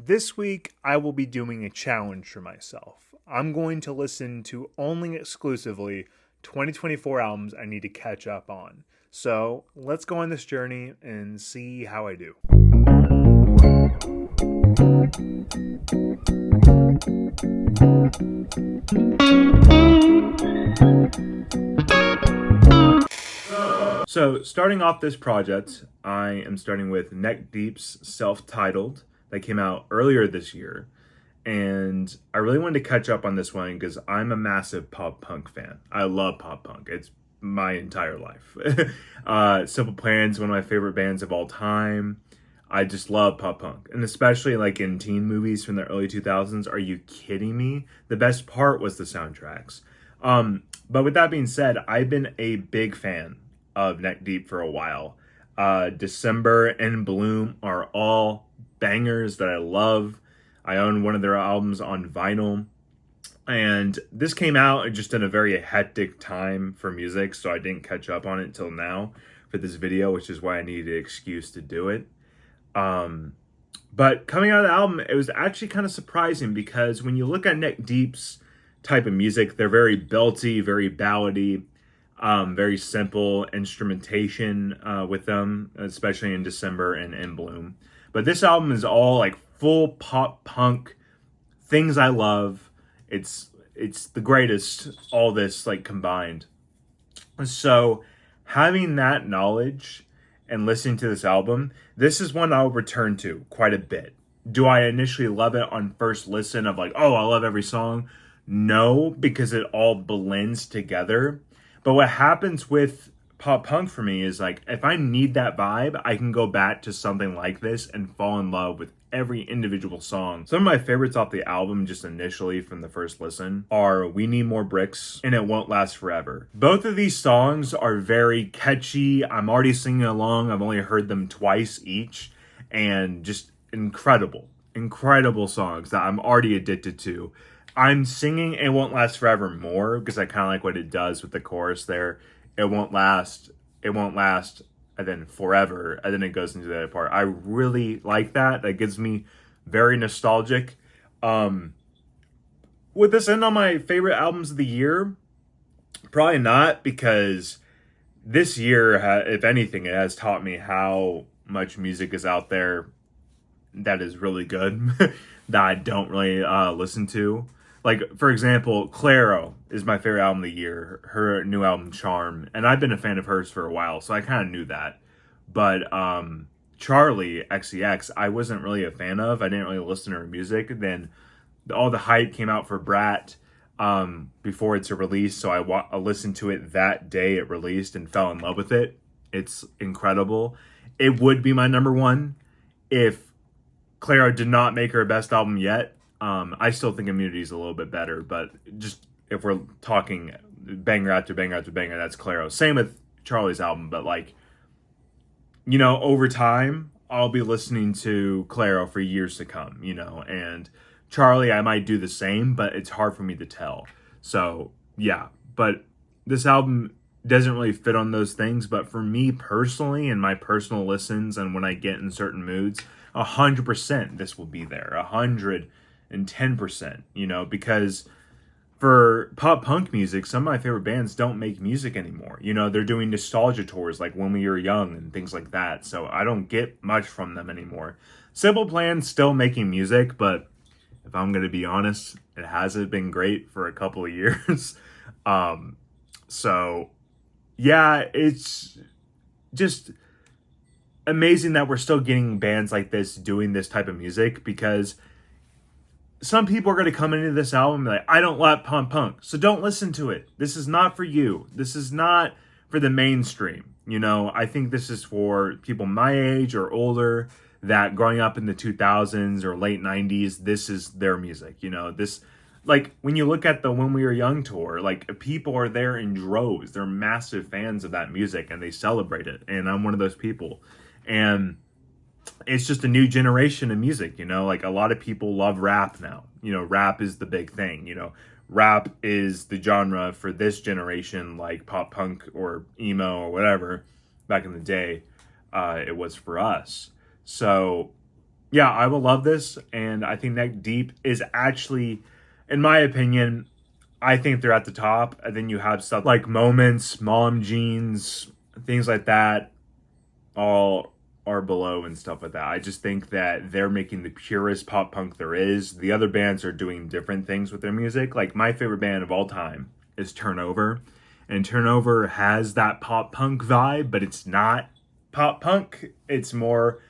this week I will be doing a challenge for myself. I'm going to listen to only exclusively 2024 albums I need to catch up on. So let's go on this journey and see how I do. So starting off this project, I am starting with Neck Deep's Self-Titled that came out earlier this year. And I really wanted to catch up on this one because I'm a massive pop punk fan. I love pop punk. It's my entire life. Simple Plan's one of my favorite bands of all time. I just love pop punk. And especially like in teen movies from the early 2000s. Are you kidding me? The best part was the soundtracks. But with that being said, I've been a big fan of Neck Deep for a while. December and Bloom are all bangers that I love. I own one of their albums on vinyl. And this came out just in a very hectic time for music, so I didn't catch up on it till now for this video, which is why I needed an excuse to do it. But coming out of the album, it was actually kind of surprising because when you look at Neck Deep's type of music, they're very belty, very ballady, very simple instrumentation with them, especially in December and in Bloom. But this album is all like full pop punk things I love. It's the greatest, all this like combined. So having that knowledge and listening to this album, this is one I'll return to quite a bit. Do I initially love it on first listen of like, oh, I love every song? No, because it all blends together. But what happens with pop punk for me is like, if I need that vibe, I can go back to something like this and fall in love with every individual song. Some of my favorites off the album, just initially from the first listen, are We Need More Bricks and It Won't Last Forever. Both of these songs are very catchy. I'm already singing along. I've only heard them twice each, and just incredible songs that I'm already addicted to. I'm singing It Won't Last Forever more because I kind of like what it does with the chorus there. It won't last, and then forever, and then it goes into the other part. I really like that. That gets me very nostalgic. Would this end on my favorite albums of the year? Probably not, because this year, if anything, it has taught me how much music is out there that is really good that I don't really listen to. Like, for example, Clairo is my favorite album of the year, her new album, Charm. And I've been a fan of hers for a while, so I kind of knew that. But Charlie, XCX, I wasn't really a fan of. I didn't really listen to her music. Then all the hype came out for Brat before it's a release, so I listened to it that day it released and fell in love with it. It's incredible. It would be my number one if Clairo did not make her best album yet. I still think Immunity is a little bit better, but just if we're talking banger after banger after banger, that's Clairo. Same with Charlie's album, but like, you know, over time, I'll be listening to Clairo for years to come, you know, and Charlie, I might do the same, but it's hard for me to tell. So, yeah, but this album doesn't really fit on those things, but for me personally, and my personal listens, and when I get in certain moods, 100% this will be there, 110%, you know, because for pop punk music, some of my favorite bands don't make music anymore. You know, they're doing nostalgia tours like When We Were Young and things like that. So I don't get much from them anymore. Simple Plan's still making music, but if I'm going to be honest, it hasn't been great for a couple of years. So yeah, it's just amazing that we're still getting bands like this doing this type of music, because some people are going to come into this album and be like, I don't like pop punk, so don't listen to it. This is not for you. This is not for the mainstream. You know, I think this is for people my age or older that growing up in the 2000s or late 90s, this is their music. You know, this, like when you look at the When We Were Young tour, like people are there in droves. They're massive fans of that music and they celebrate it. And I'm one of those people. And it's just a new generation of music, you know, like a lot of people love rap now. You know, rap is the big thing, you know, rap is the genre for this generation, like pop punk or emo or whatever back in the day it was for us. So yeah, I will love this, and I think Neck Deep is actually, in my opinion, I think they're at the top, and then you have stuff like Moments, Mom Jeans, things like that, all are below and stuff like that. I just think that they're making the purest pop punk there is. The other bands are doing different things with their music. Like my favorite band of all time is Turnover, and Turnover has that pop punk vibe, but it's not pop punk. It's more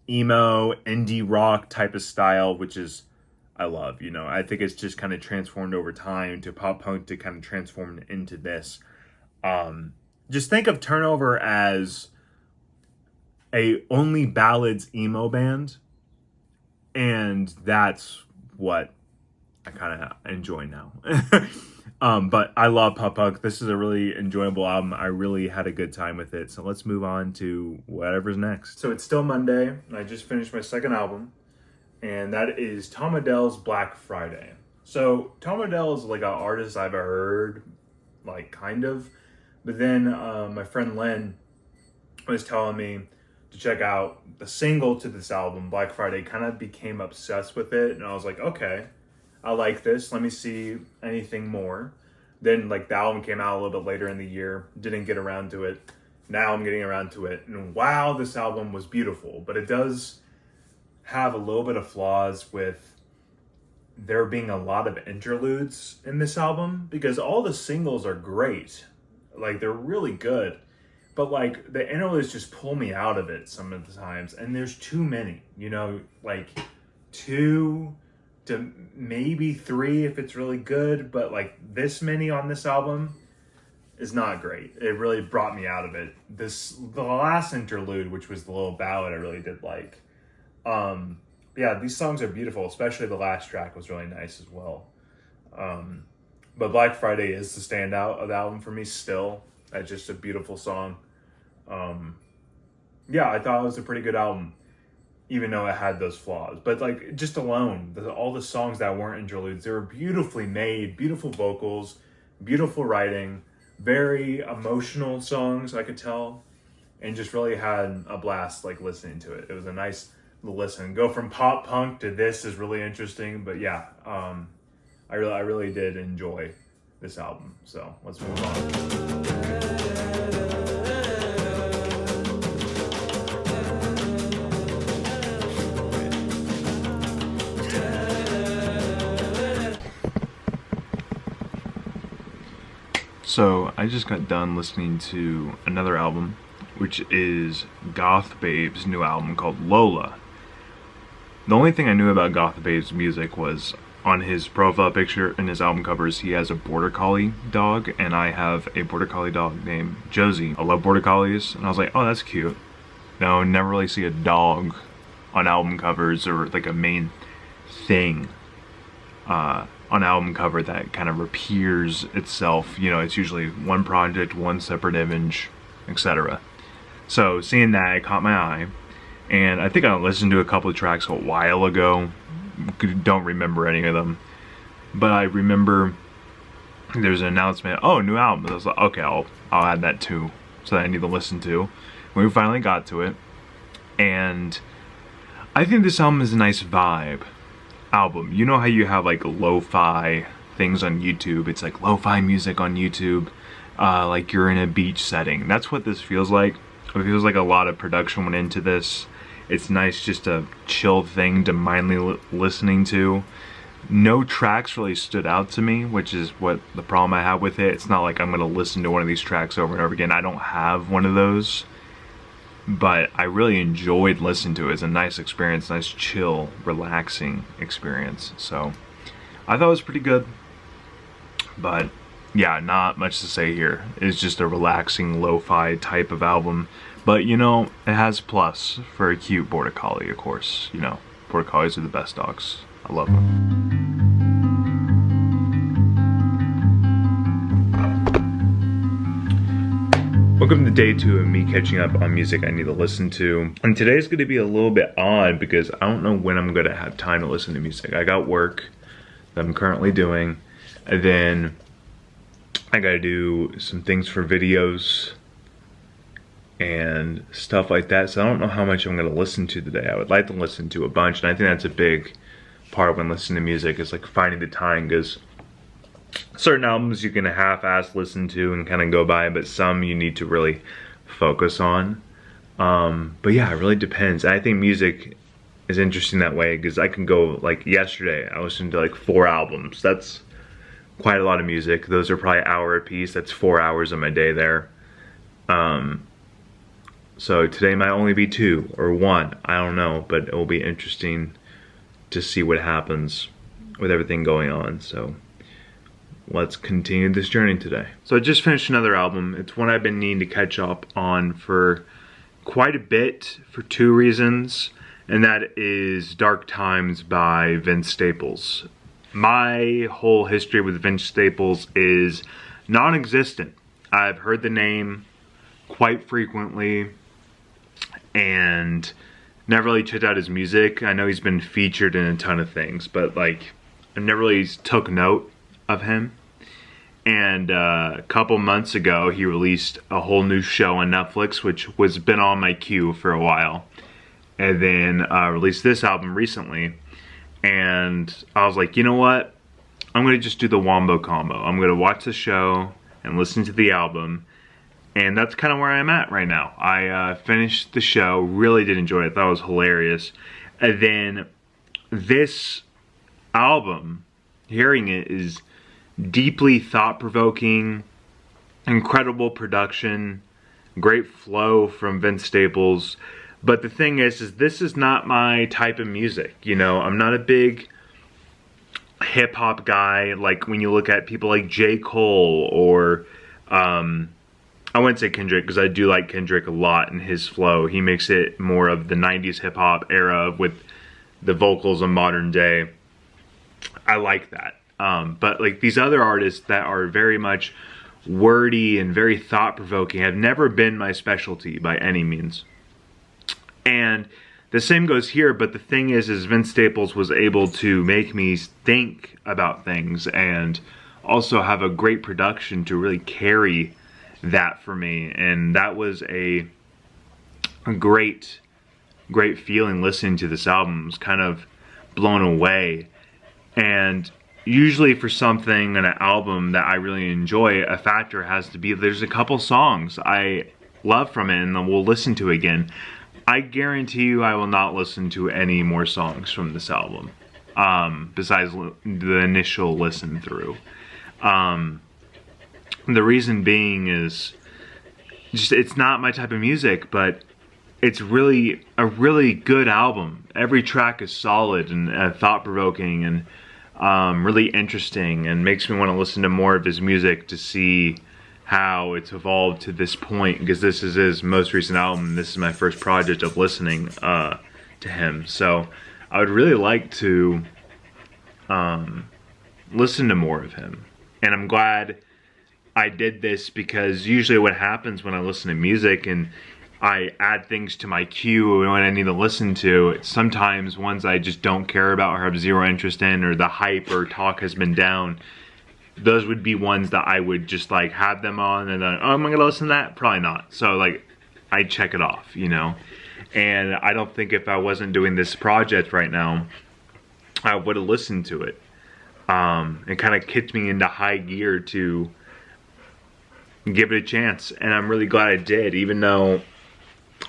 emo, indie rock type of style, which is I love. You know, I think it's just kind of transformed over time to pop punk to kind of transform into this. Just think of Turnover as a only ballads emo band, and that's what I kind of enjoy now. But I love pop punk. This is a really enjoyable album. I really had a good time with it. So let's move on to whatever's next. So it's still Monday, and I just finished my second album, and that is Tom Odell's Black Friday. So Tom Odell is like an artist I've heard, like kind of, but then my friend Len was telling me to check out the single to this album, Black Friday. Kind of became obsessed with it, and I was like, okay, I like this. Let me see anything more. Then like the album came out a little bit later in the year. Didn't get around to it. Now I'm getting around to it, and wow, this album was beautiful. But it does have a little bit of flaws with there being a lot of interludes in this album, because all the singles are great. Like they're really good. But like the interludes just pull me out of it some of the times, and there's too many, you know, like 2 to maybe 3 if it's really good, but like this many on this album is not great. It really brought me out of it. The last interlude, which was the little ballad, I really did like. Yeah, these songs are beautiful, especially the last track was really nice as well. But Black Friday is the standout of the album for me still. It's just a beautiful song. Yeah, I thought it was a pretty good album, even though it had those flaws. But like, just alone, all the songs that weren't interludes, they were beautifully made, beautiful vocals, beautiful writing, very emotional songs, I could tell, and just really had a blast like listening to it. It was a nice little listen. Go from pop punk to this is really interesting, but yeah, I really did enjoy this album. So let's move on. So I just got done listening to another album, which is Goth Babe's new album called Lola. The only thing I knew about Goth Babe's music was on his profile picture and his album covers, he has a border collie dog, and I have a border collie dog named Josie. I love border collies, and I was like, oh, that's cute. No, never really see a dog on album covers or like a main thing on album cover that kind of repeats itself. You know, it's usually one project, one separate image, etc. So seeing that, it caught my eye, and I think I listened to a couple of tracks a while ago. Don't remember any of them, but I remember there's an announcement, oh, new album. I was like, okay, I'll add that too, so that I need to listen to. We finally got to it, and I think this album is a nice vibe album. You know how you have like lo-fi things on YouTube? It's like lo-fi music on YouTube, like you're in a beach setting. That's what this feels like. It feels like a lot of production went into this. It's nice, just a chill thing to mindly listening to. No tracks really stood out to me, which is what the problem I have with it. It's not like I'm gonna listen to one of these tracks over and over again. I don't have one of those, but I really enjoyed listening to it. It's a nice experience, nice chill, relaxing experience. So I thought it was pretty good, but yeah, not much to say here. It's just a relaxing lo-fi type of album, but you know, it has plus for a cute border collie, of course. You know, border collies are the best dogs. I love them. Welcome to day 2 of me catching up on music I need to listen to. And today's going to be a little bit odd because I don't know when I'm going to have time to listen to music. I got work that I'm currently doing, and then I got to do some things for videos, and stuff like that. So I don't know how much I'm gonna listen to today. I would like to listen to a bunch, and I think that's a big part when listening to music, is like finding the time, because certain albums you can half-ass listen to and kind of go by, but some you need to really focus on. But yeah, it really depends. I think music is interesting that way, because I can go, like yesterday, I listened to like 4 albums. That's quite a lot of music. Those are probably an hour a piece. That's 4 hours of my day there. So today might only be 2 or 1, I don't know, but it will be interesting to see what happens with everything going on. So let's continue this journey today. So I just finished another album. It's one I've been needing to catch up on for quite a bit, for 2 reasons, and that is Dark Times by Vince Staples. My whole history with Vince Staples is non-existent. I've heard the name quite frequently and never really checked out his music. I know he's been featured in a ton of things, but like I never really took note of him. And a couple months ago he released a whole new show on Netflix, which was been on my queue for a while, and then released this album recently. And I was like, you know what, I'm gonna just do the wombo combo. I'm gonna watch the show and listen to the album. And that's kind of where I'm at right now. I finished the show, really did enjoy it, thought it was hilarious. And then this album, hearing it, is deeply thought-provoking, incredible production, great flow from Vince Staples. But the thing is this is not my type of music. You know, I'm not a big hip-hop guy. Like when you look at people like J. Cole or I wouldn't say Kendrick, because I do like Kendrick a lot and his flow. He makes it more of the 90s hip-hop era with the vocals of modern day. I like that. But like these other artists that are very much wordy and very thought-provoking have never been my specialty by any means. And the same goes here, but the thing is Vince Staples was able to make me think about things and also have a great production to really carry that for me. And that was a great feeling listening to this album. I was kind of blown away. And usually for something in an album that I really enjoy, a factor has to be there's a couple songs I love from it and then we'll listen to again. I guarantee you I will not listen to any more songs from this album besides the initial listen through. The reason being is just it's not my type of music, but it's really a really good album. Every track is solid and thought-provoking and really interesting, and makes me want to listen to more of his music to see how it's evolved to this point, because this is his most recent album. This is my first project of listening to him. So I would really like to listen to more of him. And I'm glad I did this, because usually what happens when I listen to music and I add things to my queue when I need to listen to, it's sometimes ones I just don't care about or have zero interest in, or the hype or talk has been down. Those would be ones that I would just like have them on and then, oh, am I gonna listen to that? Probably not. So like I check it off, you know. And I don't think if I wasn't doing this project right now, I would have listened to it. It kind of kicked me into high gear to give it a chance, and I'm really glad I did. Even though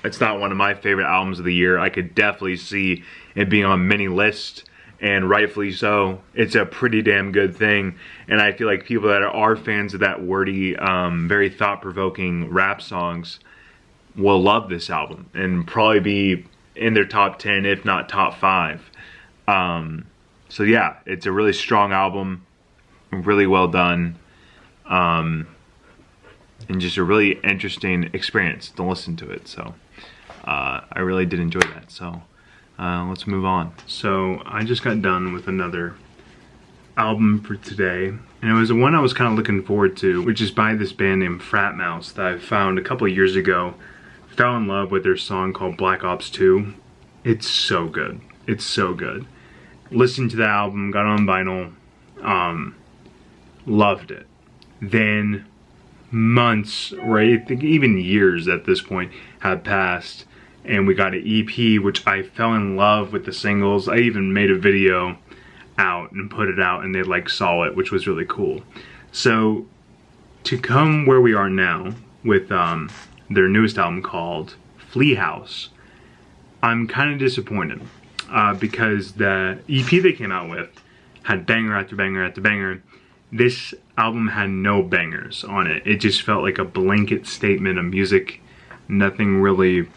it's not one of my favorite albums of the year, I could definitely see it being on many lists, and rightfully so. It's a pretty damn good thing, and I feel like people that are fans of that wordy, very thought-provoking rap songs will love this album and probably be in their top 10, if not top 5. So yeah, it's a really strong album, really well done. And just a really interesting experience to listen to it. So I really did enjoy that. So let's move on. So I just got done with another album for today, and it was the one I was kind of looking forward to, which is by this band named Frat Mouse that I found a couple of years ago. Fell in love with their song called Black Ops 2. It's so good. It's so good. Listened to the album, got on vinyl, loved it. Then months, right? I think even years at this point have passed, and we got an EP, which I fell in love with the singles. I even made a video out and put it out, and they like saw it, which was really cool. So to come where we are now with their newest album called Flea House, I'm kind of disappointed because the EP they came out with had banger after banger after banger. This album had no bangers on it. It just felt like a blanket statement of music. Nothing really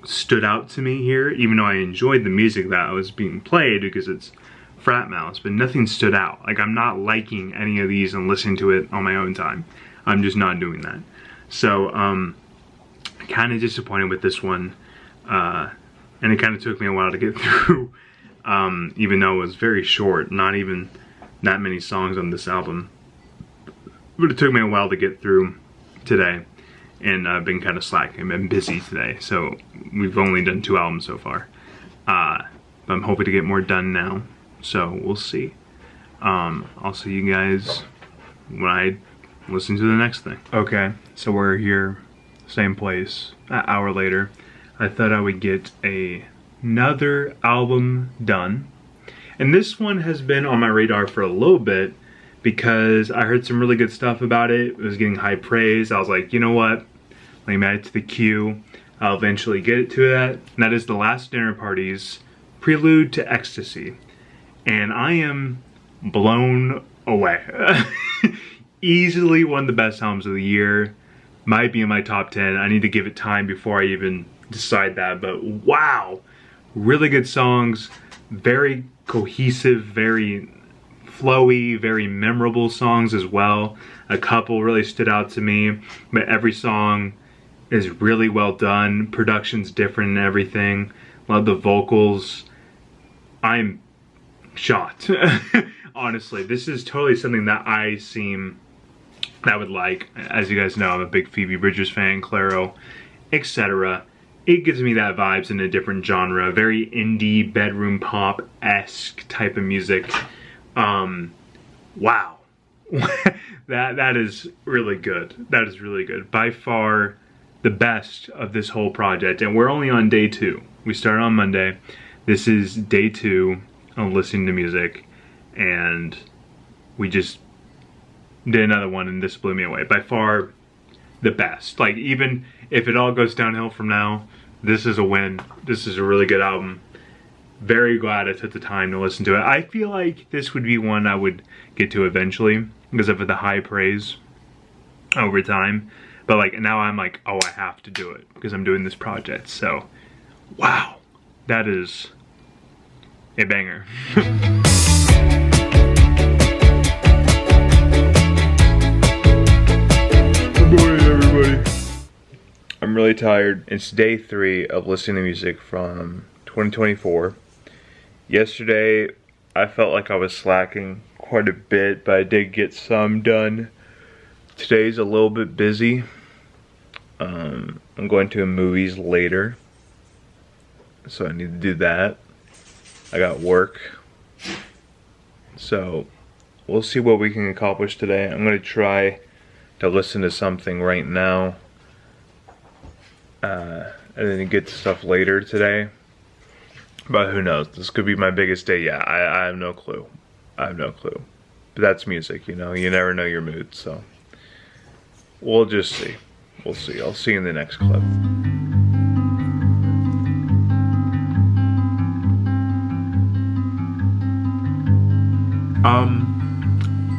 stood out to me here, even though I enjoyed the music that was being played because it's Frat Mouse, but nothing stood out. Like, I'm not liking any of these and listening to it on my own time. I'm just not doing that. So, kind of disappointed with this one. And it kind of took me a while to get through, even though it was very short, not even that many songs on this album. But it took me a while to get through today, and I've been kind of slacking. I've been busy today, so we've only done 2 albums so far. But I'm hoping to get more done now, so we'll see. I'll see you guys when I listen to the next thing. Okay, so we're here, same place, an hour later. I thought I would get another album done. And this one has been on my radar for a little bit because I heard some really good stuff about it. It was getting high praise. I was like, you know what? Let me add it to the queue. I'll eventually get it to that. And that is The Last Dinner Party's Prelude to Ecstasy. And I am blown away. Easily one of the best albums of the year. Might be in my top 10. I need to give it time before I even decide that. But wow! Really good songs. Very cohesive, very flowy, very memorable songs as well. A couple really stood out to me, but every song is really well done. Production's different and everything. Love the vocals. I'm shocked. Honestly, this is totally something that I would like. As you guys know, I'm a big Phoebe Bridgers fan, Clairo, etc. It gives me that vibes in a different genre, very indie, bedroom pop-esque type of music. Wow. that is really good. That is really good. By far the best of this whole project. And we're only on day 2. We started on Monday. This is day 2 of listening to music. And we just did another one and this blew me away. By far the best. Like, even if it all goes downhill from now, this is a win. This is a really good album. Very glad I took the time to listen to it. I feel like this would be one I would get to eventually because of the high praise over time. But like now I'm like, oh, I have to do it because I'm doing this project. So, wow, that is a banger. Good morning, everybody. I'm really tired. It's day 3 of listening to music from 2024. Yesterday, I felt like I was slacking quite a bit, but I did get some done. Today's a little bit busy. I'm going to movies later, so I need to do that. I got work. So, we'll see what we can accomplish today. I'm going to try to listen to something right now. And then get to stuff later today. But who knows? This could be my biggest day yet. I have no clue. I have no clue. But that's music, you know? You never know your mood, so. We'll just see. We'll see. I'll see you in the next clip.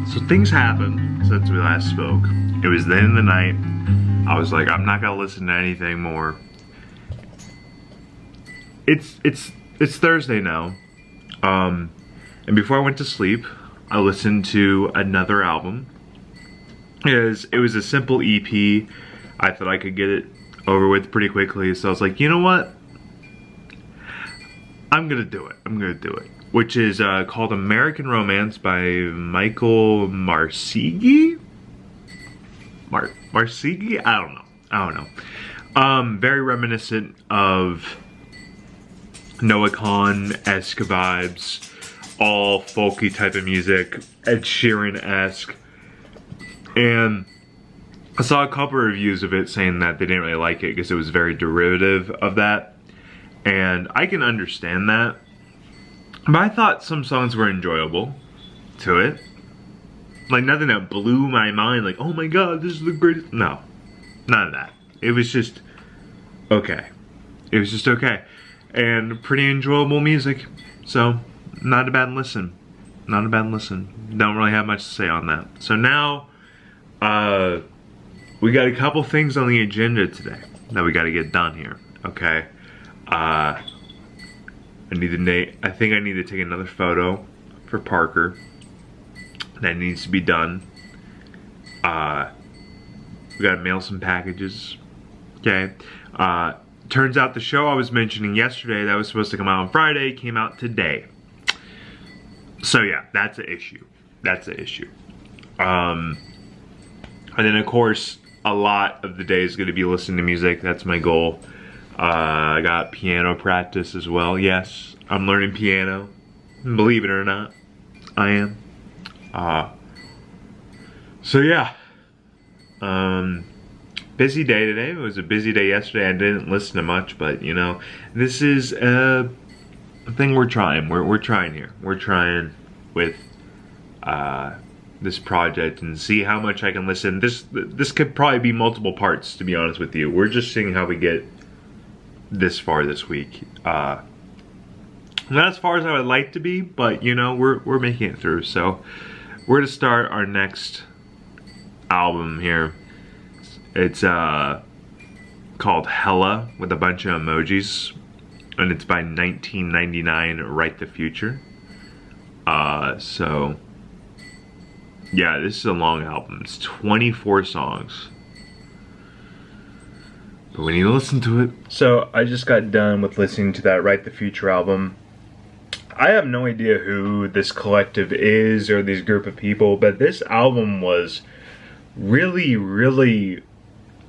So things happened since we last spoke. It was the end of the night. I was like, I'm not gonna listen to anything more. It's Thursday now. And before I went to sleep, I listened to another album. It was a simple EP. I thought I could get it over with pretty quickly, so I was like, you know what? I'm gonna do it. I'm gonna do it. Which is called American Romance by Michael Marsighi? Marsighi? I don't know. Very reminiscent of Noah Kahan-esque vibes. All folky type of music. Ed Sheeran-esque. And I saw a couple of reviews of it saying that they didn't really like it because it was very derivative of that. And I can understand that. But I thought some songs were enjoyable to it. Like nothing that blew my mind, like, oh my god, this is the greatest. No, none of that. It was just okay. It was just okay. And pretty enjoyable music. So, not a bad listen. Not a bad listen. Don't really have much to say on that. So now, we got a couple things on the agenda today that we got to get done here. Okay. I think I need to take another photo for Parker. That needs to be done. We gotta mail some packages. Okay. Turns out the show I was mentioning yesterday that was supposed to come out on Friday came out today. So yeah, that's an issue. That's an issue. And then of course, a lot of the day is gonna be listening to music. That's my goal. I got piano practice as well. Yes, I'm learning piano. Believe it or not, I am. So yeah, busy day today. It was a busy day yesterday. I didn't listen to much, but you know, this is a thing we're trying. We're trying here. We're trying with this project and see how much I can listen. This could probably be multiple parts, to be honest with you. We're just seeing how we get this far this week. Not as far as I would like to be, but you know, we're making it through. So we're gonna start our next album here. It's called Hella with a bunch of emojis, and it's by 1999 Write the Future. So yeah, this is a long album. It's 24 songs, but we need to listen to it. So I just got done with listening to that Write the Future album. I have no idea who this collective is or these group of people, but this album was really, really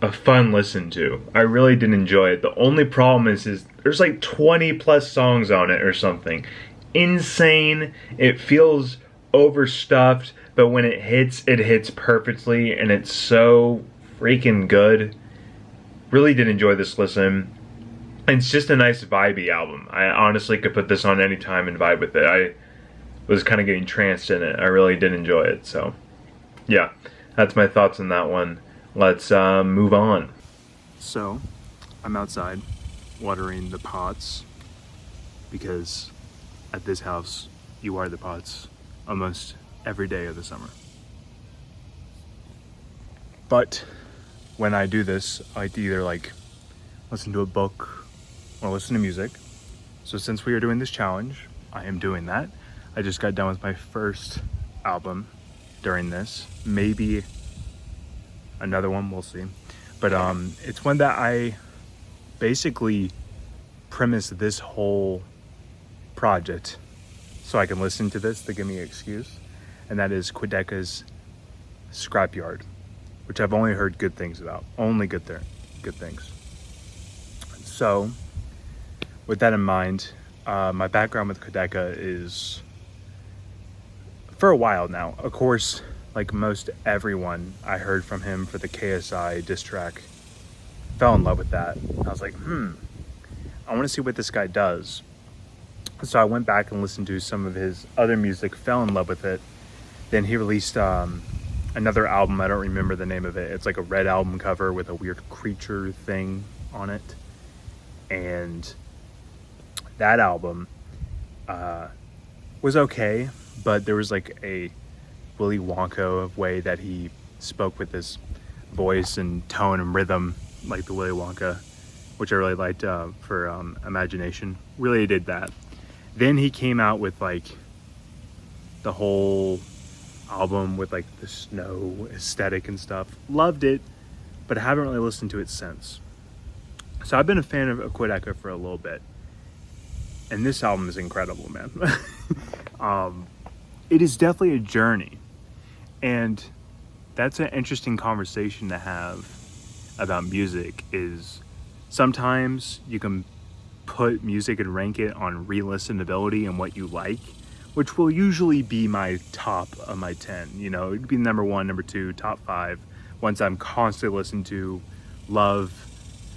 a fun listen to. I really did enjoy it. The only problem is there's like 20 plus songs on it or something. Insane. It feels overstuffed, but when it hits perfectly, and it's so freaking good. Really did enjoy this listen. It's just a nice vibey album. I honestly could put this on any time and vibe with it. I was kind of getting tranced in it. I really did enjoy it. So yeah, that's my thoughts on that one. Let's move on. So I'm outside watering the pots because at this house you water the pots almost every day of the summer. But when I do this, I like to either like listen to a book or listen to music. So since we are doing this challenge, I am doing that. I just got done with my first album during this. Maybe another one, we'll see. But it's one that I basically premised this whole project so I can listen to this to give me an excuse. And that is Quedeca's Scrapyard, which I've only heard good things about. Only good things. So, with that in mind, my background with Quedeca is for a while now. Of course, like most everyone, I heard from him for the KSI diss track. Fell in love with that. I was like, I want to see what this guy does. So I went back and listened to some of his other music, fell in love with it. Then he released another album. I don't remember the name of it. It's like a red album cover with a weird creature thing on it. And that album was okay, but there was like a Willy Wonka way that he spoke with his voice and tone and rhythm, like the Willy Wonka, which I really liked for Imagination. Really did that. Then he came out with like the whole album with like the snow aesthetic and stuff. Loved it, but I haven't really listened to it since. So I've been a fan of Quedeca for a little bit, and this album is incredible, man. It is definitely a journey, and that's an interesting conversation to have about music. Is sometimes you can put music and rank it on re-listenability and what you like, which will usually be my top of my 10. You know, it'd be number 1, number 2, top 5, ones I'm constantly listening to, love.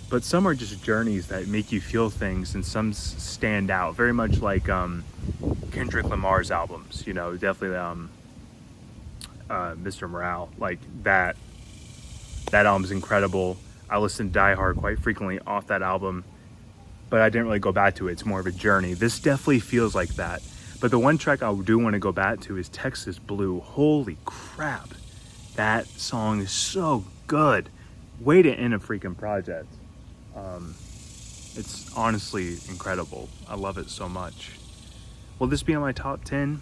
But some are just journeys that make you feel things, and some stand out, very much like Kendrick Lamar's albums. You know, definitely Mr. Morale, like that album's incredible. I listen to Die Hard quite frequently off that album, but I didn't really go back to it. It's more of a journey. This definitely feels like that. But the one track I do want to go back to is Texas Blue. Holy crap, that song is so good. Way to end a freaking project. It's honestly incredible. I love it so much. Will this be on my top 10?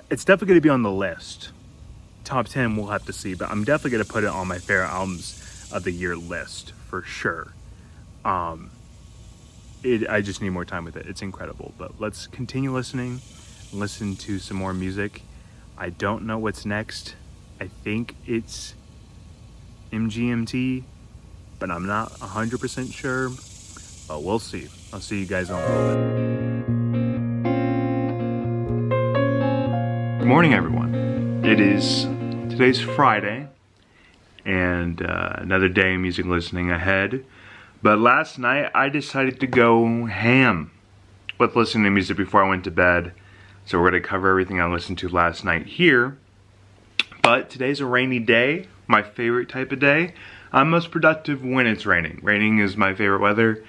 It's definitely going to be on the list. Top 10, we'll have to see, but I'm definitely going to put it on my favorite albums of the year list for sure. I just need more time with it. It's incredible. But let's continue listening, listen to some more music. I don't know what's next. I think it's MGMT, but I'm not 100% sure. But we'll see. I'll see you guys in a little bit. Good morning, everyone. Today's Friday, and another day of music listening ahead. But last night I decided to go ham with listening to music before I went to bed. So we're going to cover everything I listened to last night here. But today's a rainy day, my favorite type of day. I'm most productive when it's raining. Raining is my favorite weather.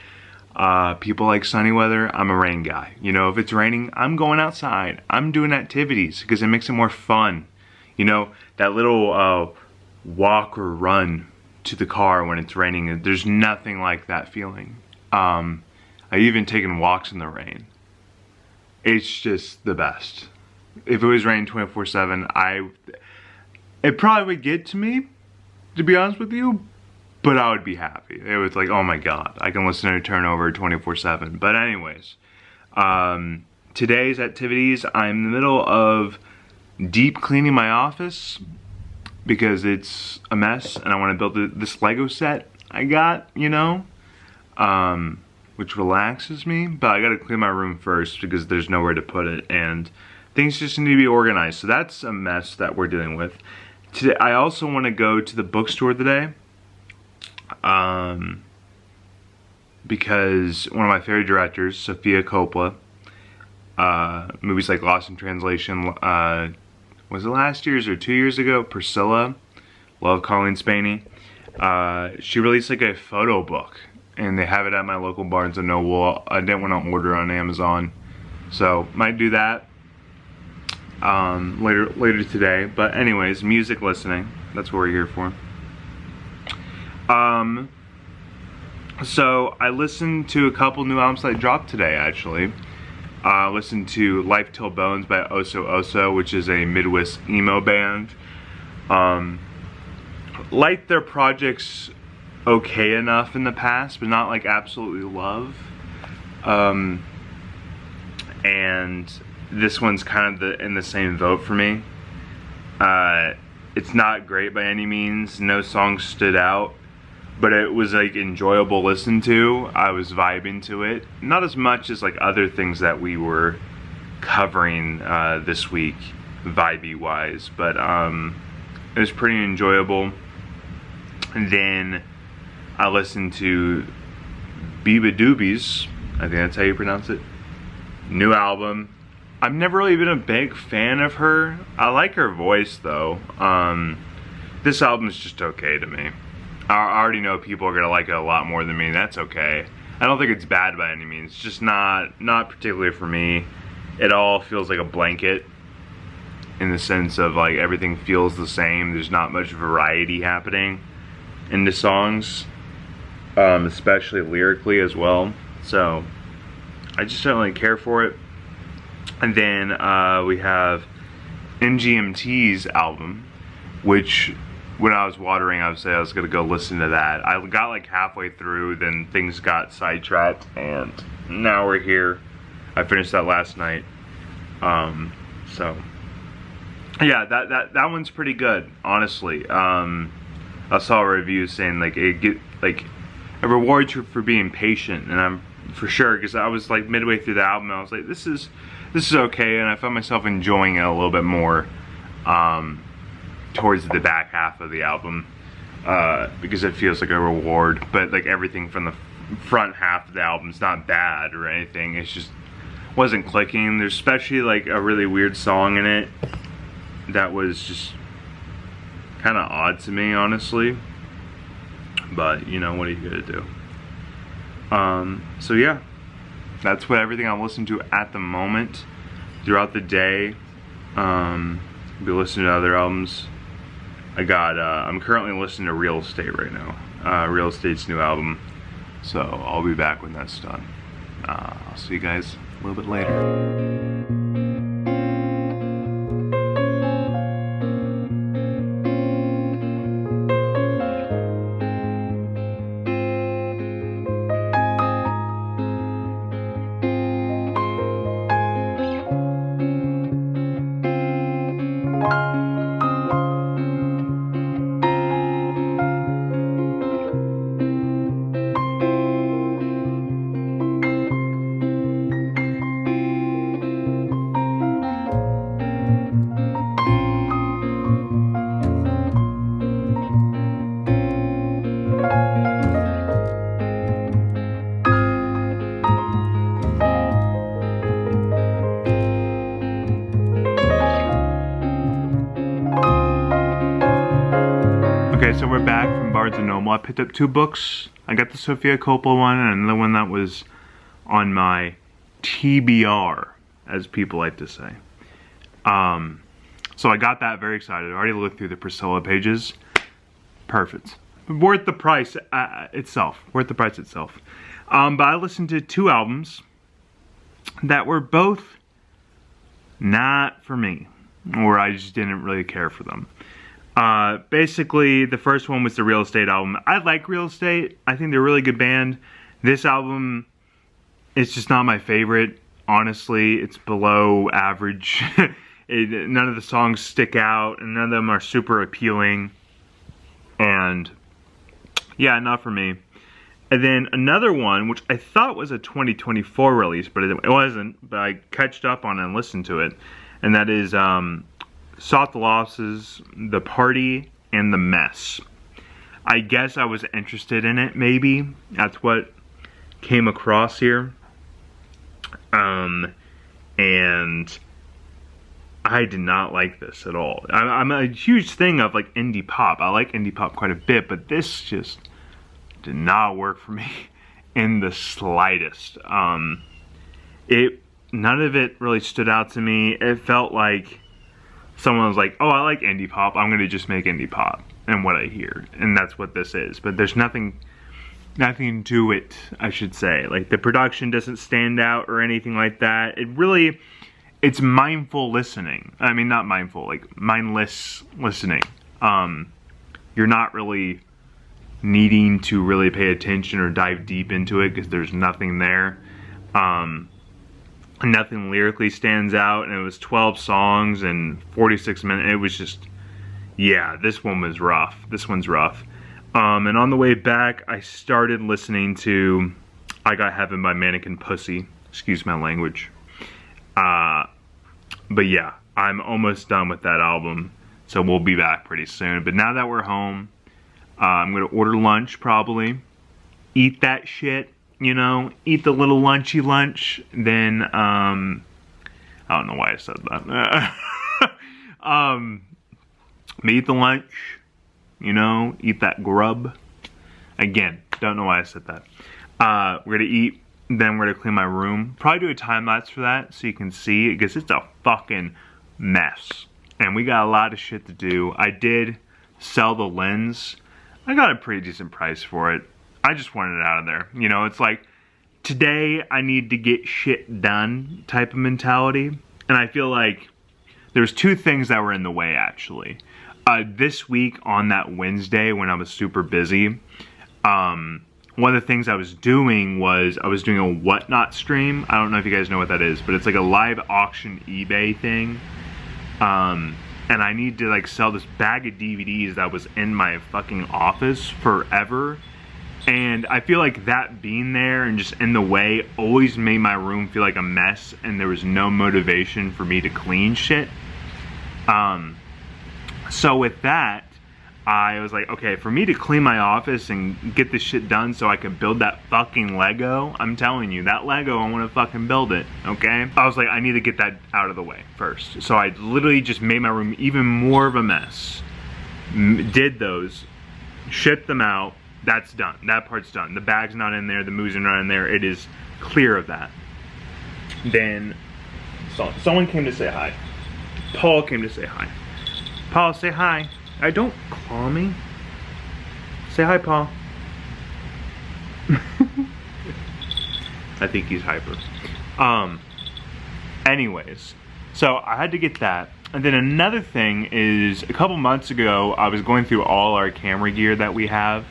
People like sunny weather. I'm a rain guy. You know, if it's raining, I'm going outside. I'm doing activities because it makes it more fun. You know, that little walk or run to the car when it's raining, there's nothing like that feeling. I've even taken walks in the rain. It's just the best. If it was raining 24/7, it probably would get to me, to be honest with you, but I would be happy. It was like, oh my god, I can listen to Turnover 24/7. But anyways, today's activities, I'm in the middle of deep cleaning my office because it's a mess, and I want to build this Lego set I got, you know, which relaxes me. But I got to clean my room first because there's nowhere to put it, and things just need to be organized. So that's a mess that we're dealing with. Today, I also want to go to the bookstore today, because one of my favorite directors, Sofia Coppola, movies like Lost in Translation, was it last year's or 2 years ago? Priscilla, love Colleen Spaney. She released like a photo book, and they have it at my local Barnes & Noble. I didn't want to order on Amazon, so might do that later today. But anyways, music listening, that's what we're here for. So I listened to a couple new albums that dropped today, actually. Listened to Life Till Bones by Oso Oso, which is a Midwest emo band. Liked their projects okay enough in the past, but not like absolutely love. And this one's kind of in the same boat for me. It's not great by any means. No songs stood out, but it was like enjoyable to listen to. I was vibing to it. Not as much as like other things that we were covering this week, vibey wise, but it was pretty enjoyable. And then I listened to Biba Doobies, I think that's how you pronounce it, new album. I've never really been a big fan of her. I like her voice though. This album is just okay to me. I already know people are gonna like it a lot more than me, and that's okay. I don't think it's bad by any means. It's just not particularly for me. It all feels like a blanket in the sense of like everything feels the same. There's not much variety happening in the songs, especially lyrically as well. So I just don't really care for it. And then we have MGMT's album, which when I was watering, I would say I was gonna go listen to that. I got like halfway through, then things got sidetracked, and now we're here. I finished that last night. So yeah, that one's pretty good, honestly. I saw a review saying like it rewards you for being patient, and I'm for sure, because I was like midway through the album, I was like, this is okay, and I found myself enjoying it a little bit more towards the back half of the album, because it feels like a reward. But like everything from the front half of the album's not bad or anything, it's just wasn't clicking. There's especially like a really weird song in it that was just kind of odd to me, honestly, but you know, what are you gonna do? So yeah, that's what everything I'm listening to at the moment. Throughout the day, be listening to other albums. I'm currently listening to Real Estate right now. Real Estate's new album. So I'll be back when that's done. I'll see you guys a little bit later. Okay, so we're back from Barnes & Noble. I picked up 2 books. I got the Sofia Coppola one and another one that was on my TBR, as people like to say. So I got that, very excited. I already looked through the Priscilla pages. Perfect. Worth the price itself. Worth the price itself. But I listened to 2 albums that were both not for me, or I just didn't really care for them. Basically, the first one was the Real Estate album. I like Real Estate. I think they're a really good band. This album, it's just not my favorite. Honestly, it's below average. None of the songs stick out, and none of them are super appealing. And yeah, not for me. And then another one, which I thought was a 2024 release, but it wasn't. But I catched up on it and listened to it. And that is Sought the Losses, The Party, and The Mess. I guess I was interested in it, maybe. That's what came across here. And I did not like this at all. I'm a huge thing of like indie pop. I like indie pop quite a bit, but this just did not work for me in the slightest. None of it really stood out to me. It felt like someone was like, oh, I like indie pop, I'm gonna just make indie pop, and what I hear, and that's what this is. But there's nothing to it, I should say. Like, the production doesn't stand out or anything like that. It's mindful listening. I mean, not mindful, like mindless listening. You're not really needing to really pay attention or dive deep into it because there's nothing there. Nothing lyrically stands out, and it was 12 songs and 46 minutes. It was just, yeah, this one was rough. This one's rough. And on the way back, I started listening to I Got Heaven by Mannequin Pussy. Excuse my language. But yeah, I'm almost done with that album, so we'll be back pretty soon. But now that we're home, I'm gonna order lunch probably, eat that shit, you know, eat the little lunchy lunch. Then I don't know why I said that. Eat the lunch, you know, eat that grub. Again, don't know why I said that. We're gonna eat. Then we're gonna clean my room. Probably do a time lapse for that so you can see it, because it's a fucking mess. And we got a lot of shit to do. I did sell the lens. I got a pretty decent price for it. I just wanted it out of there. You know, it's like, today I need to get shit done type of mentality. And I feel like there's 2 things that were in the way, actually. This week on that Wednesday when I was super busy, one of the things I was doing was I was doing a Whatnot stream. I don't know if you guys know what that is, but it's like a live auction eBay thing. And I need to like sell this bag of DVDs that was in my fucking office forever. And I feel like that being there and just in the way always made my room feel like a mess, and there was no motivation for me to clean shit. So with that, I was like, okay, for me to clean my office and get this shit done so I could build that fucking Lego, I'm telling you, that Lego, I want to fucking build it, okay? I was like, I need to get that out of the way first. So I literally just made my room even more of a mess. Did those, shipped them out, that's done. That part's done. The bag's not in there, the moves are not in there, it is clear of that. Then, someone came to say hi. Paul came to say hi. Paul, say hi. Don't call me. Say hi, Paul. I think he's hyper. Anyways, so I had to get that. And then another thing is, a couple months ago, I was going through all our camera gear that we have.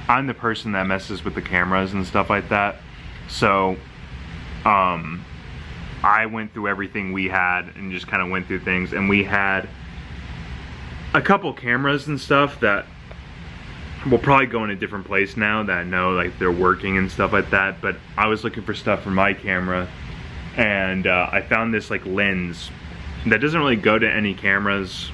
I'm the person that messes with the cameras and stuff like that. So, I went through everything we had and just kind of went through things. And we had a couple cameras and stuff that will probably go in a different place now that I know like they're working and stuff like that. But I was looking for stuff for my camera, and I found this like lens that doesn't really go to any cameras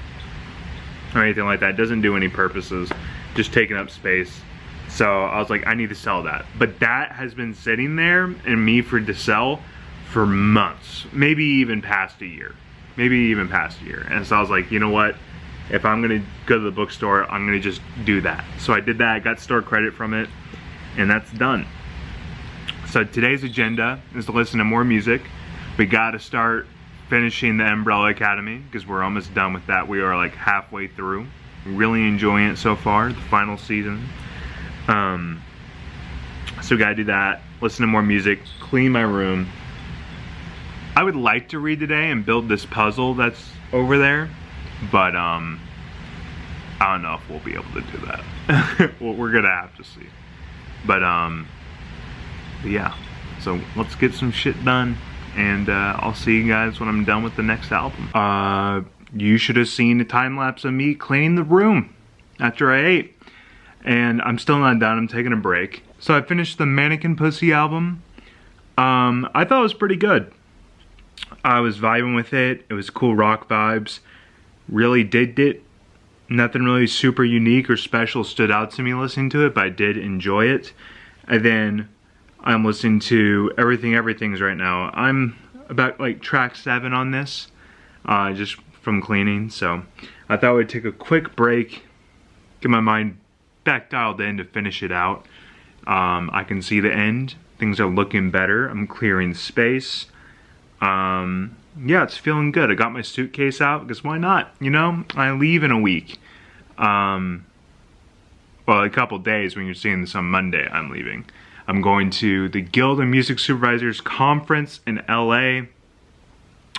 or anything like that. It doesn't do any purposes, just taking up space. So I was like, I need to sell that. But that has been sitting there and me to sell for months, maybe even past a year. And so I was like, you know what? If I'm gonna go to the bookstore, I'm gonna just do that. So I did that, I got store credit from it, and that's done. So today's agenda is to listen to more music. We gotta start finishing the Umbrella Academy, because we're almost done with that. We are like halfway through. Really enjoying it so far, the final season. So we gotta do that, listen to more music, clean my room. I would like to read today and build this puzzle that's over there, but I don't know if we'll be able to do that. Well, we're gonna have to see. But yeah, so let's get some shit done, and I'll see you guys when I'm done with the next album. You should have seen a time lapse of me cleaning the room after I ate, and I'm still not done. I'm taking a break. So I finished the Mannequin Pussy album. I thought it was pretty good. I was vibing with it. It was cool rock vibes. Really digged it. Nothing really super unique or special stood out to me listening to it, but I did enjoy it. And then I'm listening to Everything's right now. I'm about like track 7 on this, just from cleaning. So I thought I would take a quick break, get my mind back dialed in to finish it out. I can see the end. Things are looking better. I'm clearing space. Yeah, it's feeling good. I got my suitcase out, because why not? You know, I leave in a week. Well, a couple days. When you're seeing this on Monday, I'm leaving. I'm going to the Guild of Music Supervisors Conference in LA.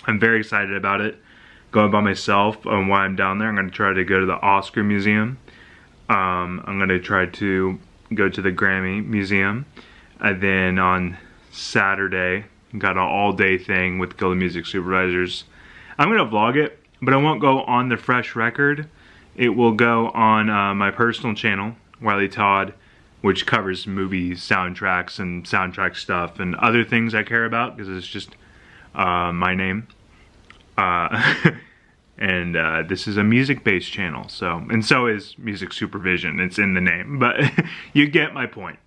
I'm very excited about it. Going by myself, and while I'm down there, I'm going to try to go to the Oscar Museum. I'm going to try to go to the Grammy Museum. And then on Saturday, got an all-day thing with Guild of Music Supervisors. I'm going to vlog it, but it won't go on the Fresh Record. It will go on my personal channel, Wiley Todd, which covers movie soundtracks and soundtrack stuff and other things I care about, because it's just my name. And this is a music-based channel, and so is Music Supervision. It's in the name, but you get my point.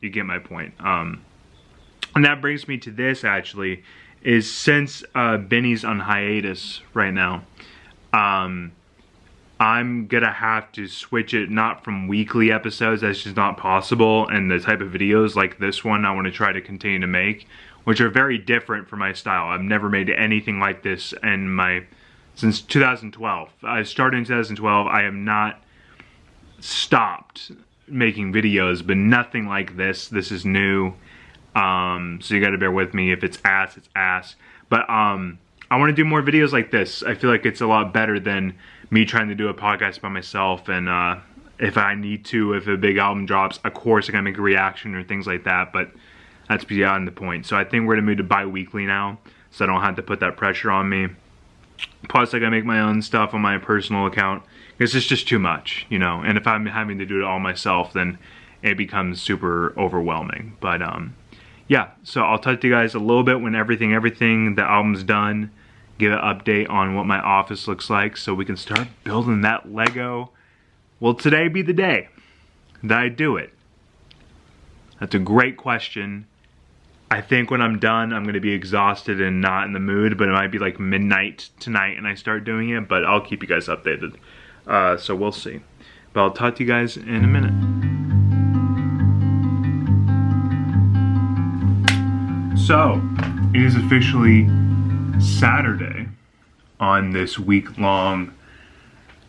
And that brings me to this, actually, is since Benny's on hiatus right now, I'm gonna have to switch it, not from weekly episodes, that's just not possible, and the type of videos like this one I want to try to continue to make, which are very different from my style. I've never made anything like this since 2012. I started in 2012. I have not stopped making videos, but nothing like this. This is new. So you gotta bear with me. If it's ass, it's ass. But I want to do more videos like this. I feel like it's a lot better than me trying to do a podcast by myself. And if I need to, if a big album drops, of course I gotta make a reaction or things like that. But that's beyond the point. So I think we're gonna move to bi-weekly now, so I don't have to put that pressure on me. Plus I gotta make my own stuff on my personal account, because it's just too much, you know. And if I'm having to do it all myself, then it becomes super overwhelming. But yeah, so I'll talk to you guys a little bit when everything the album's done. Give an update on what my office looks like so we can start building that Lego. Will today be the day that I do it? That's a great question. I think when I'm done, I'm gonna be exhausted and not in the mood, but it might be like midnight tonight and I start doing it, but I'll keep you guys updated. So we'll see. But I'll talk to you guys in a minute. So, it is officially Saturday on this week-long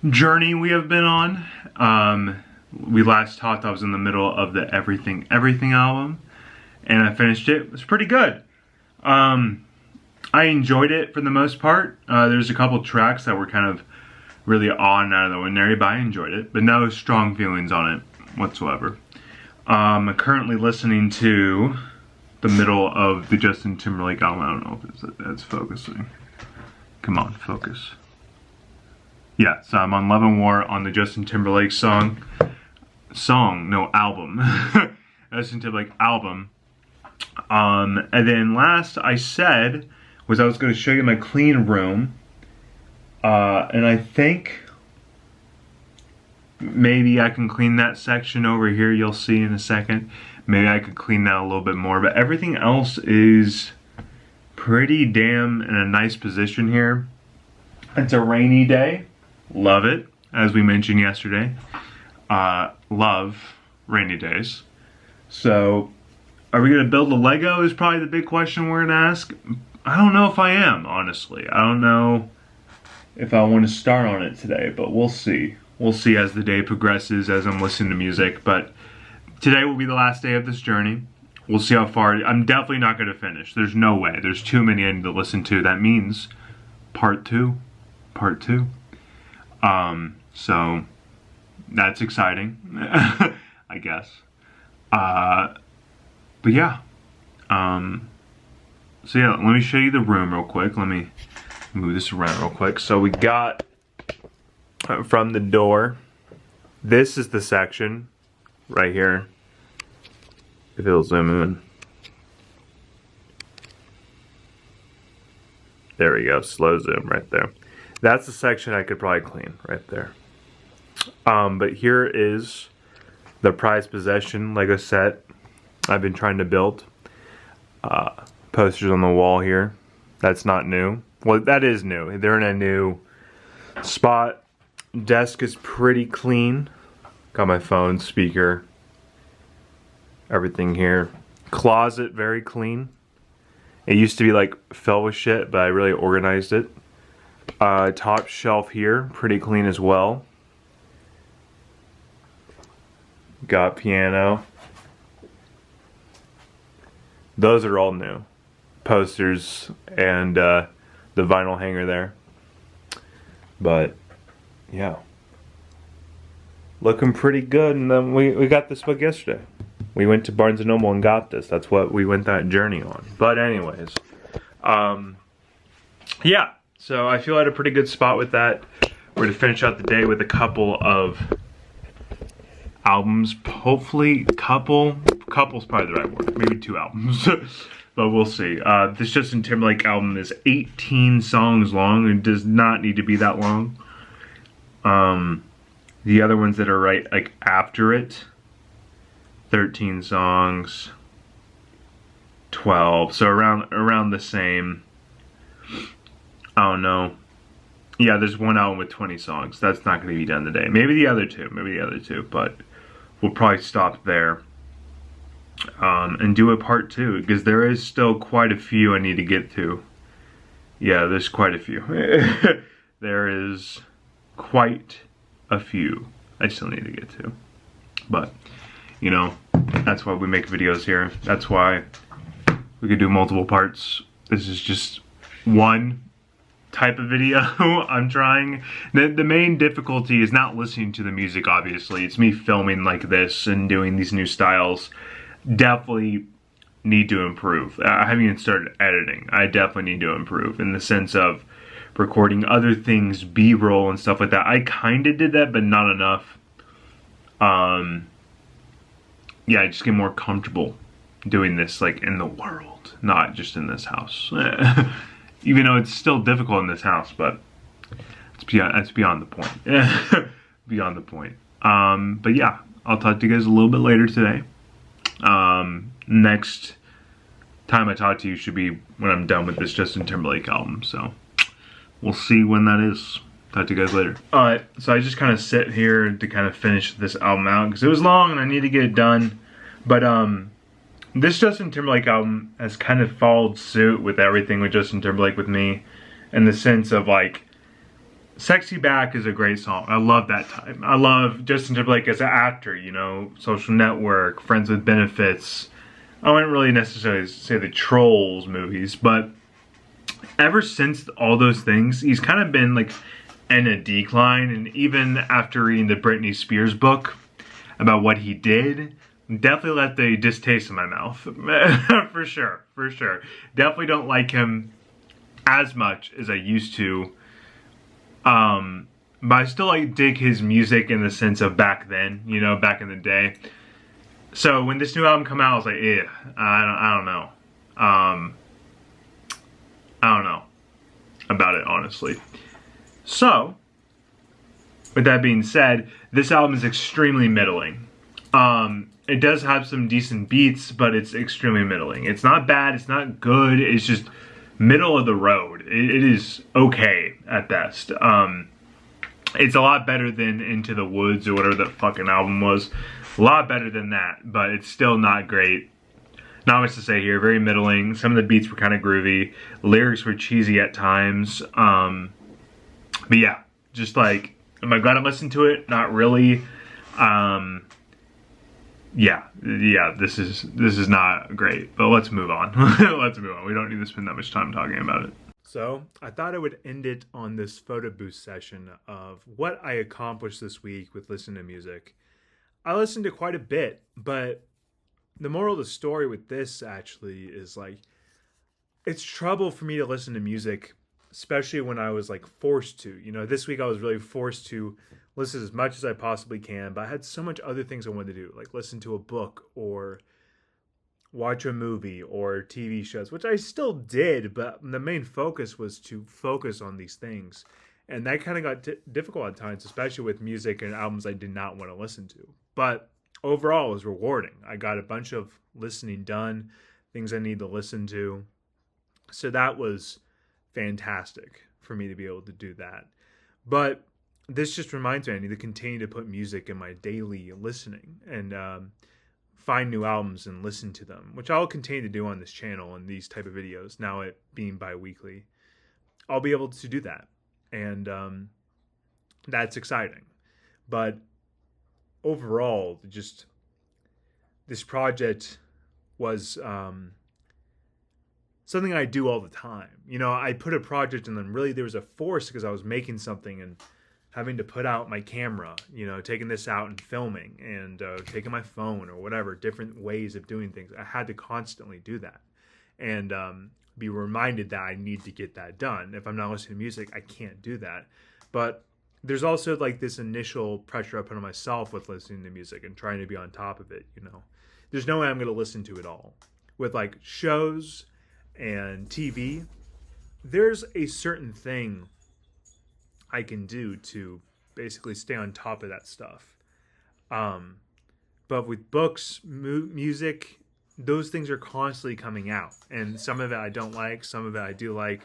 journey we have been on. We last talked, I was in the middle of the Everything album, and I finished it. It was pretty good. I enjoyed it for the most part. There's a couple tracks that were kind of really odd and out of the ordinary, but I enjoyed it. But no strong feelings on it whatsoever. I'm currently listening to the middle of the Justin Timberlake album. I don't know if that's focusing. Come on, focus. Yeah, so I'm on Love and War on the Justin Timberlake album. Justin Timberlake album. And then last I said was I was going to show you my clean room. And I think maybe I can clean that section over here, you'll see in a second. Maybe I could clean that a little bit more, but everything else is pretty damn in a nice position here. It's a rainy day. Love it, as we mentioned yesterday. Love rainy days. So, are we gonna build a Lego is probably the big question we're gonna ask. I don't know if I am, honestly. I don't know if I want to start on it today, but we'll see. We'll see as the day progresses, as I'm listening to music, but today will be the last day of this journey. We'll see how far. I'm definitely not going to finish. There's no way. There's too many I need to listen to. That means part two. So that's exciting, I guess. But yeah. So yeah, let me show you the room real quick. Let me move this around real quick. So we got from the door, this is the section right here. If it'll zoom in. There we go, slow zoom right there. That's the section I could probably clean right there. But here is the prized possession Lego set I've been trying to build. Posters on the wall here. That's not new. Well, that is new. They're in a new spot. Desk is pretty clean. Got my phone, speaker, everything here. Closet, very clean. It used to be like filled with shit, but I really organized it. Top shelf here, pretty clean as well. Got piano. Those are all new. Posters and the vinyl hanger there. But yeah, looking pretty good. And then we got this book yesterday. We went to Barnes & Noble and got this. That's what we went that journey on. But anyways, yeah, so I feel at a pretty good spot with that. We're gonna finish out the day with a couple of albums. Hopefully, couple's probably the right word. Maybe 2 albums. But we'll see. This Justin Timberlake album is 18 songs long. It does not need to be that long. The other ones that are right like after it, 13 songs, 12. So around the same. I don't know. Yeah, there's one album with 20 songs. That's not going to be done today. Maybe the other two, but we'll probably stop there. And do a part 2, because there is still quite a few I need to get to. Yeah, there's quite a few. There is quite a few I still need to get to. But, you know, that's why we make videos here. That's why we could do multiple parts. This is just one type of video I'm trying. The main difficulty is not listening to the music, obviously. It's me filming like this and doing these new styles. Definitely need to improve. I haven't even started editing. I definitely need to improve in the sense of recording other things, B-roll and stuff like that. I kind of did that, but not enough. yeah, I just get more comfortable doing this like in the world, not just in this house. Even though it's still difficult in this house, but that's beyond the point. Beyond the point. But yeah, I'll talk to you guys a little bit later today. Next time I talk to you should be when I'm done with this Justin Timberlake album, so we'll see when that is. Talk to you guys later. Alright, so I just kind of sit here to kind of finish this album out because it was long and I need to get it done. But this Justin Timberlake album has kind of followed suit with everything with Justin Timberlake with me, in the sense of like, Sexy Back is a great song. I love that time. I love Justin Timberlake as an actor, you know, Social Network, Friends with Benefits. I wouldn't really necessarily say the Trolls movies, but ever since all those things, he's kind of been like in a decline. And even after reading the Britney Spears book about what he did, definitely left a distaste in my mouth. For sure, for sure. Definitely don't like him as much as I used to. But I still like dig his music in the sense of back then, you know, back in the day. So when this new album came out, I was like, I don't know. I don't know about it, honestly. So, with that being said, this album is extremely middling. It does have some decent beats, but it's extremely middling. It's not bad, it's not good, it's just middle of the road. It is okay at best. It's a lot better than Into the Woods or whatever that fucking album was. A lot better than that, but it's still not great. Not much to say here, very middling. Some of the beats were kind of groovy. Lyrics were cheesy at times. But yeah, just like, am I glad I listened to it? Not really. Yeah, this is not great, but let's move on. Let's move on. We don't need to spend that much time talking about it. So, I thought I would end it on this photo boost session of what I accomplished this week with listening to music. I listened to quite a bit, but the moral of the story with this actually is like, it's trouble for me to listen to music, especially when I was like forced to. You know, this week I was really forced to listen as much as I possibly can, but I had so much other things I wanted to do, like listen to a book or watch a movie or TV shows, which I still did, but the main focus was to focus on these things. And that kind of got difficult at times, especially with music and albums I did not want to listen to. But overall, it was rewarding. I got a bunch of listening done, things I need to listen to. So that was fantastic for me to be able to do that. But this just reminds me I need to continue to put music in my daily listening and find new albums and listen to them, which I'll continue to do on this channel and these type of videos, now it being bi-weekly. I'll be able to do that. And that's exciting. But overall, just this project was something I do all the time. You know, I put a project and then really there was a force because I was making something and having to put out my camera, you know, taking this out and filming and taking my phone or whatever, different ways of doing things. I had to constantly do that and be reminded that I need to get that done. If I'm not listening to music, I can't do that. But there's also like this initial pressure I put on myself with listening to music and trying to be on top of it, you know. There's no way I'm going to listen to it all. With like shows and TV, there's a certain thing I can do to basically stay on top of that stuff. But with books, music, those things are constantly coming out. And some of it I don't like, some of it I do like.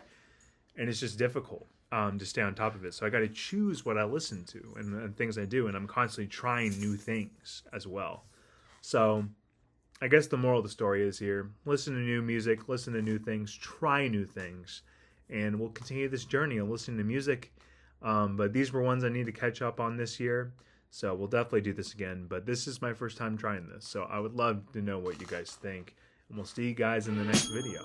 And it's just difficult to stay on top of it. So I got to choose what I listen to and things I do. And I'm constantly trying new things as well. So I guess the moral of the story is here. Listen to new music, listen to new things, try new things. And we'll continue this journey of listening to music. But these were ones I need to catch up on this year. So we'll definitely do this again. But this is my first time trying this. So I would love to know what you guys think. And we'll see you guys in the next video.